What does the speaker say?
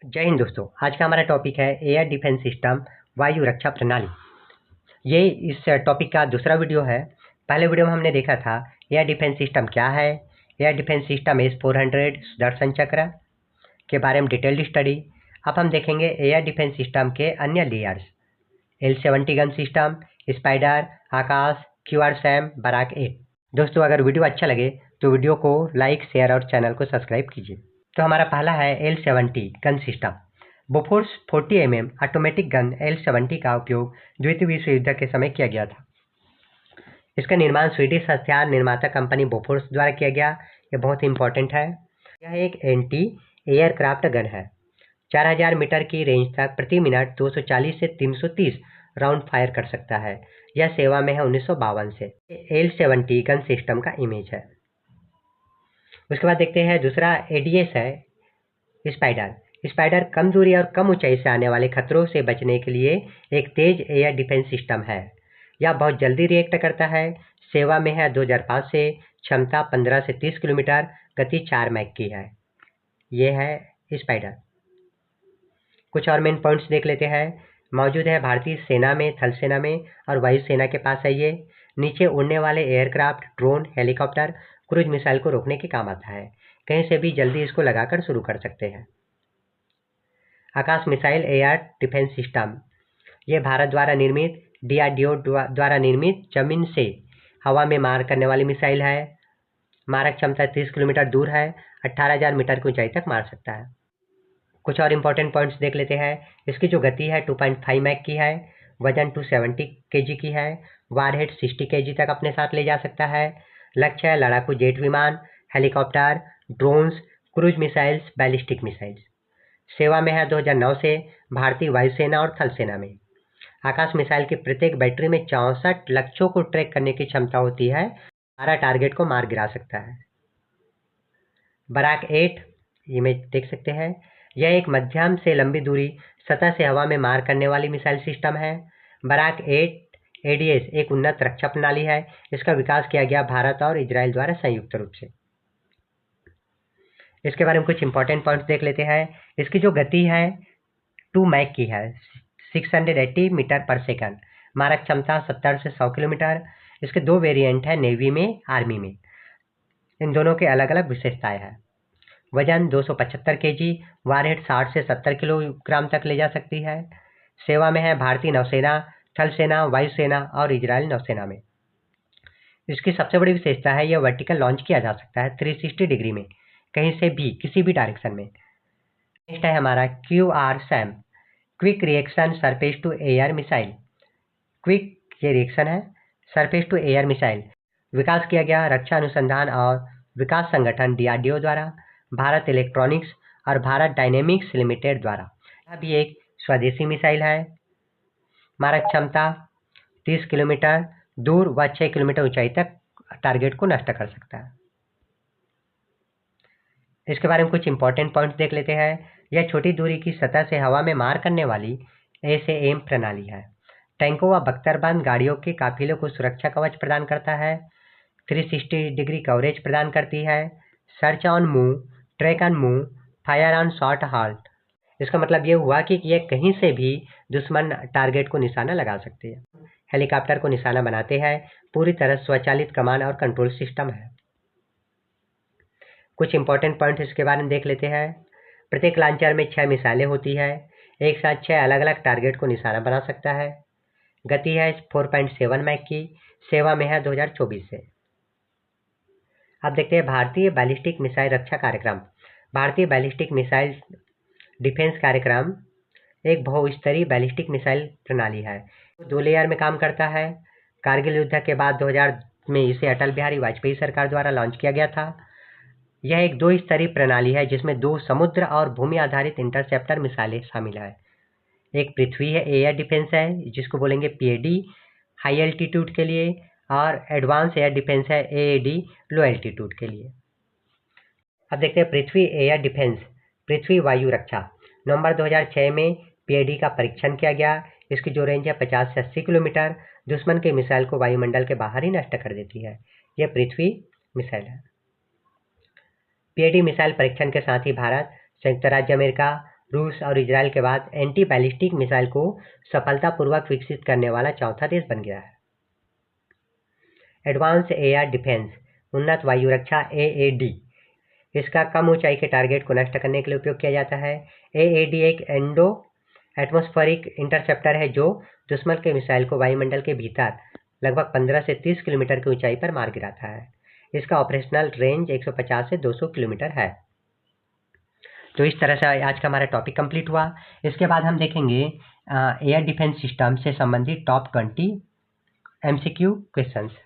जय हिंद दोस्तों। आज का हमारा टॉपिक है एयर डिफेंस सिस्टम, वायु रक्षा प्रणाली। ये इस टॉपिक का दूसरा वीडियो है। पहले वीडियो में हमने देखा था एयर डिफेंस सिस्टम क्या है, air defence system S-400 Sudarshan चक्र के बारे में डिटेल्ड स्टडी। अब हम देखेंगे एयर डिफेंस सिस्टम के अन्य layers, L-70 gun system, Spider, Akash, QRSAM, Barak 8। दोस्तों अगर वीडियो अच्छा लगे तो वीडियो को लाइक, शेयर और चैनल को सब्सक्राइब कीजिए। तो हमारा पहला है L-70 gun system. Bofors 40 mm automatic gun L-70 का उपयोग द्वितीय विश्व युद्ध के समय किया गया था। इसका निर्माण स्वीडिश हथियार निर्माता कंपनी बोफोर्स द्वारा किया गया। यह बहुत इंपॉर्टेंट है। यह एक एंटी एयरक्राफ्ट गन है। 4000 मीटर की रेंज तक प्रति मिनट 240 से 330 राउंड फायर कर सकता है। यह सेवा में है 1952 से। L-70 गन सिस्टम का इमेज है। उसके बाद देखते हैं दूसरा ADS है स्पाइडर। स्पाइडर कम दूरी और कम ऊंचाई से आने वाले खतरों से बचने के लिए एक तेज एयर डिफेंस सिस्टम है। यह बहुत जल्दी रिएक्ट करता है। सेवा में है 2005 से। क्षमता 15 से 30 किलोमीटर, गति 4 मैक की है। ये है स्पाइडर। कुछ और मेन पॉइंट्स देख लेते हैं। मौजूद है भारतीय सेना में, थल सेना में और वायुसेना के पास है। ये नीचे उड़ने वाले aircraft, drone, helicopter, cruise missile को रोकने के काम आता है। कहीं से भी जल्दी इसको लगाकर शुरू कर सकते हैं। आकाश मिसाइल एयर डिफेंस सिस्टम, ये भारत द्वारा निर्मित DRDO द्वारा निर्मित जमीन से हवा में मार करने वाली मिसाइल है। मारक क्षमता 30 किलोमीटर दूर है। 18,000 मीटर की ऊंचाई तक मार सकता है। कुछ और इंपॉर्टेंट पॉइंट्स देख लेते हैं। इसकी जो गति है 2.5 मैक की है। वजन 270 kg की है। वारहेड 60 kg तक अपने साथ ले जा सकता है। लक्ष्य है लड़ाकू जेट विमान, helicopter, drones, cruise missiles, ballistic missiles. सेवा में है 2009 से भारतीय वायुसेना और थल सेना में। आकाश मिसाइल की प्रत्येक बैटरी में 64 लक्ष्यों को ट्रैक करने की क्षमता होती है। 12 टारगेट को मार गिरा सकता है। बराक 8 इमेज देख सकते हैं। यह एक मध्यम से लंबी दूरी सतह से हवा में मार करने वाली मिसाइल सिस्टम है। बराक 8 ADS एक उन्नत रक्षा प्रणाली है। इसका विकास किया गया भारत और इजराइल द्वारा संयुक्त रूप से। इसके बारे में कुछ इंपॉर्टेंट पॉइंट्स देख लेते हैं। इसकी जो गति है 2 मैक की है, 680 मीटर पर सेकंड। मारक क्षमता 70 से 100 किलोमीटर। इसके दो वेरिएंट है, नेवी में, आर्मी में। इन दोनों के अलग अलग विशेषताएं हैं। वजन 275 kg, वारहेड 60 से 70 किलोग्राम तक ले जा सकती है। सेवा में है भारतीय नौसेना, थल सेना, वायुसेना और इजराइल नौसेना में। इसकी सबसे बड़ी विशेषता है यह वर्टिकल लॉन्च किया जा सकता है 360 डिग्री में, कहीं से भी, किसी भी डायरेक्शन में। नेक्स्ट है हमारा QRSAM, quick reaction surface to air missile. Quick ये रिएक्शन है सरफेस टू एयर मिसाइल। विकास किया गया रक्षा अनुसंधान और विकास संगठन DRDO द्वारा, भारत इलेक्ट्रॉनिक्स और भारत डायनेमिक्स लिमिटेड द्वारा। यह भी एक स्वदेशी मिसाइल है। मारक क्षमता 30 किलोमीटर दूर व 6 किलोमीटर ऊंचाई तक टारगेट को नष्ट कर सकता है। इसके बारे में कुछ इंपॉर्टेंट पॉइंट्स देख लेते हैं। यह छोटी दूरी की सतह से हवा में मार करने वाली SAM प्रणाली है। टैंकों व बख्तरबंद गाड़ियों के काफिलों को सुरक्षा कवच प्रदान करता है। 360 डिग्री कवरेज प्रदान करती है। Search on move, track on move, fire on shot halt. इसका मतलब ये हुआ कि यह कहीं से भी दुश्मन टारगेट को निशाना लगा सकती है। हेलीकॉप्टर को निशाना बनाते हैं। पूरी तरह स्वचालित कमांड और कंट्रोल सिस्टम है। कुछ इंपॉर्टेंट पॉइंट्स इसके बारे में देख लेते हैं। प्रत्येक लॉन्चर में 6 मिसाइलें होती है। एक साथ 6 अलग अलग टारगेट को निशाना बना सकता है। गति है 4.7 मैक की। सेवा में है 2024 से। अब देखते हैं भारतीय बैलिस्टिक मिसाइल रक्षा कार्यक्रम। भारतीय बैलिस्टिक मिसाइल डिफेंस कार्यक्रम एक बहुस्तरीय बैलिस्टिक मिसाइल प्रणाली है। 2 लेयर में काम करता है। कारगिल युद्ध के बाद 2000 में इसे अटल बिहारी वाजपेयी सरकार द्वारा लॉन्च किया गया था। यह एक 2 स्तरीय प्रणाली है जिसमें 2 समुद्र और भूमि आधारित इंटरसेप्टर मिसाइलें शामिल है। एक पृथ्वी है, एयर डिफेंस है, जिसको बोलेंगे PAD हाई एल्टीट्यूड के लिए, और एडवांस एयर डिफेंस है AAD लो एल्टीट्यूड के लिए। अब देखते हैं पृथ्वी एयर डिफेंस, पृथ्वी वायु रक्षा। नवंबर 2006 में PAD का परीक्षण किया गया। इसकी जो रेंज है 50 से 80 किलोमीटर, दुश्मन के मिसाइल को वायुमंडल के बाहर ही नष्ट कर देती है। यह पृथ्वी मिसाइल है। PAD मिसाइल परीक्षण के साथ ही भारत, संयुक्त राज्य अमेरिका, रूस और इजराइल के बाद एंटी बैलिस्टिक मिसाइल को सफलतापूर्वक विकसित करने वाला चौथा देश बन गया है। एडवांस एयर डिफेंस, उन्नत वायु रक्षा AAD, इसका कम ऊंचाई के टारगेट को नष्ट करने के लिए उपयोग किया जाता है। AAD एक एंडो एटमॉस्फेरिक इंटरसेप्टर है जो दुश्मन के मिसाइल को वायुमंडल के भीतर लगभग 15 से 30 किलोमीटर की ऊंचाई पर मार गिराता है। इसका ऑपरेशनल रेंज 150 से 200 किलोमीटर है। तो इस तरह से आज का हमारा टॉपिक कंप्लीट हुआ। इसके बाद हम देखेंगे एयर डिफेंस सिस्टम से संबंधित टॉप 20 MCQ क्वेश्चंस।